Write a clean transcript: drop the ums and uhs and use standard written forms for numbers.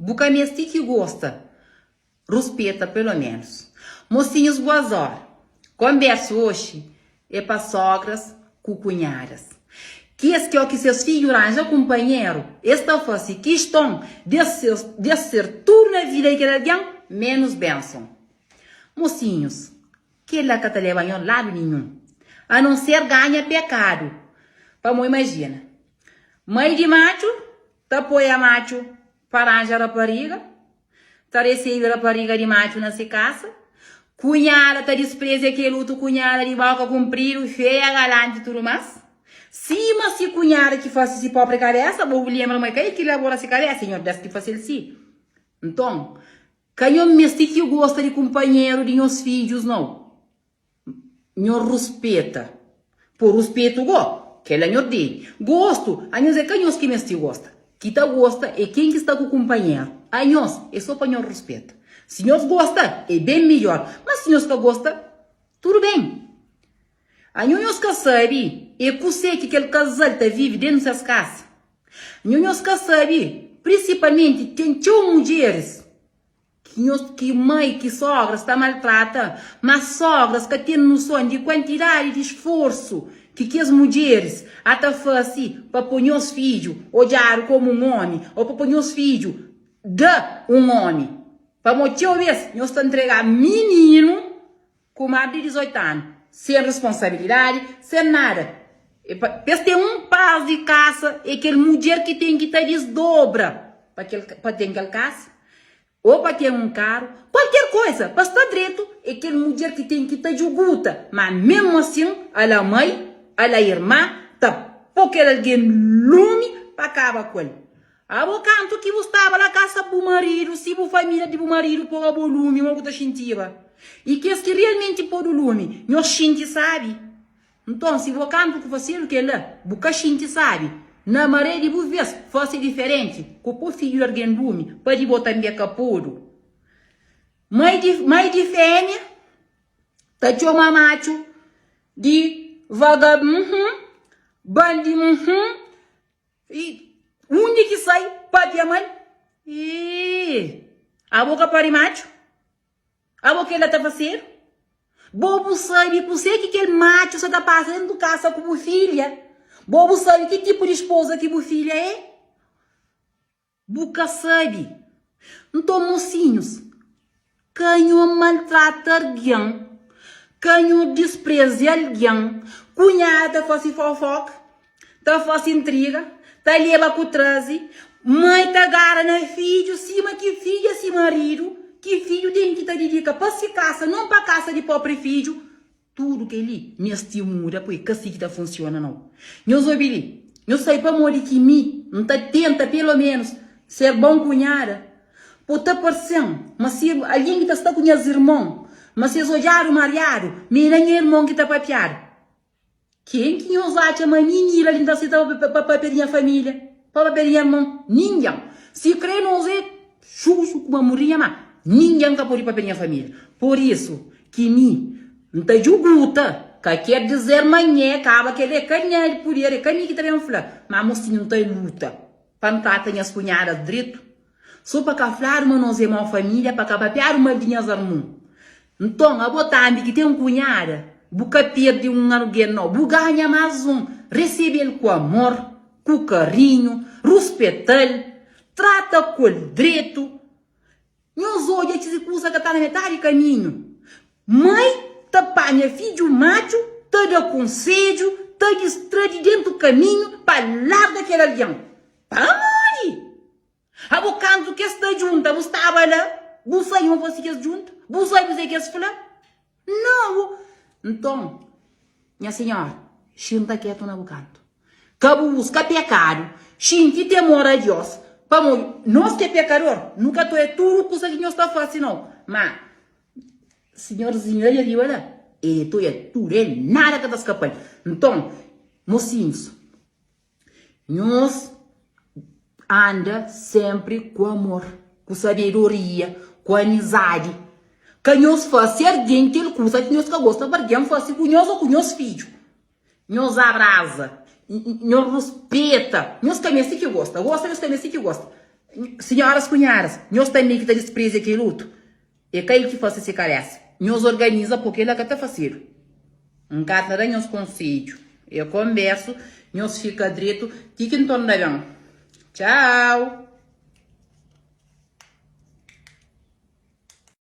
Buca mesti que gosta. Respeita, pelo menos. Mocinhos, boas horas. Conversa hoje é para sogras com cunharas. Que é o que seus filhos arranjam companheiro. Esta fosse questão de ser tudo na vida que alguém menos benção. Mocinhos, que ela que te leva em lado nenhum. A não ser ganha pecado. Vamos imaginar. Mãe de macho, te apoia macho para arranjar rapariga. Te recebe rapariga de macho nessa casa. Cunhada te despreza aquele outro cunhada de boca comprida, feia, galante e tudo mais. Se cunhada que faz esse própria cabeça, vou lembrar mais que elabora essa cabeça, senhor, desse que faz ele sim. Então, quem eu me que gosta de companheiro de meus filhos, não. Eu respeita. Por respeito, que ela não dele. Gosto, a nós é quem que me gosta. Que tá gosta é quem que está com o companheiro. A nós é só para nós respeito. Se nós gosta, é bem melhor. Mas se nós gosta, tudo bem. A nós que sabe, é que sei que aquele casal tá vive dentro das casas. Nós que sabe, principalmente, tem mulheres que mãe, que sogras está maltrata, mas sogras que têm noção de quantidade de esforço que as mulheres até fazem para pôr os filhos, olhar como um homem, ou para pôr os filhos de um homem. Para muitas vezes, nós estamos entregando menino com mais de 18 anos, sem responsabilidade, sem nada. Pensa ter um par de casa, é aquela mulher que tem que estar desdobra para ter aquela casa. Ou para ter um carro, qualquer coisa, para estar direito, é aquela mulher que tem que estar juguta. Mas mesmo assim, a mãe, a irmã, tá porque alguém lume para acabar com ele. A canto que você estava na casa do marido, se a família do marido pôr o lume, uma coisa sentiva. E que que realmente pôr o lume, nós gente sabe. Então, se você canto que você o que lá, boca gente sabe. Na maré de vez fosse diferente, que o filho de alguém lume, pode botar em capuro. Mãe de fêmea, tá de uma macho, de vagabundo, bandido, e onde que sai, pode a mãe? E a boca para macho? A boca ela tá fazendo? Bobo sabe, você que aquele macho só tá passando casa como filha. Bobo sabe que tipo de esposa que a filha é? Buca sabe. Então, mocinhos, quem maltrata alguém, quem despreza alguém, cunhada faz fofoca, tá faz intriga, tá leva com traze, mãe tá gara na filho, cima que filha se marido, que filho tem que tá dedica para se casa, não para casa de pobre filho. Tudo que ele me estimula, porque assim que tá funciona não. Nós obili, eu sei para morrer que não tá tenta pelo menos ser bom cunhada. Pode estar parecendo, mas se alguém que está com os irmãos, mas se olhar o marido, nem irmão que tá papiado. Quem que nos acha uma menina ali da cidade para papiar a família, para papiar irmão? Ninguém. Se crê não é chuchu com uma murinha, mas ninguém que pode papiar a família. Por isso que não tá julguta, que quer dizer amanhã, acaba que ele é canhão, por ele é canhão que também fala, mas mocinho não tem luta, para não tratar as cunhadas direito, só para caflar uma nossa irmã família, para capapear uma dinhas irmão. Então, a botar que tem um cunhada, buca perde um alguém não, buca ganha mais um, recebe ele com amor, com carinho, respeita ele, trata com ele direito, nós olhamos que se coisa que está na metade do caminho, mãe, tapanha filho macho, tá de conselho, tá de dentro do caminho, para lá daquele alião. Para morrer! A bocando que está junto, você estava lá, você não fosse que junto, você não que falar? Não! Então, minha senhora, xinta quieto na bocando. Cabo busca pecado, xinta temor a Deus. Vamos, nós que é pecador, nunca tu é tudo coisa que nós está fazendo, não. Mas, senhorzinho, ele viu lá. E tu é tudo, é nada que está escapando. Então, mocinhos, nós anda sempre com amor, com sabedoria, com amizade. Que nós faz alguém que ele coisa que nós gosta de alguém fazer com nós ou com nós filhos. Nós abraça, nós respeita, nós também que gosta, nós também que gosta. Senhoras cunhadas, nós também que tá desprezo aqui luto. E cai que faça esse carece. Nós organiza porque ele até faceiro. Um cara nós conselho. Eu converso, nós fica direito, que em torno da Tchau.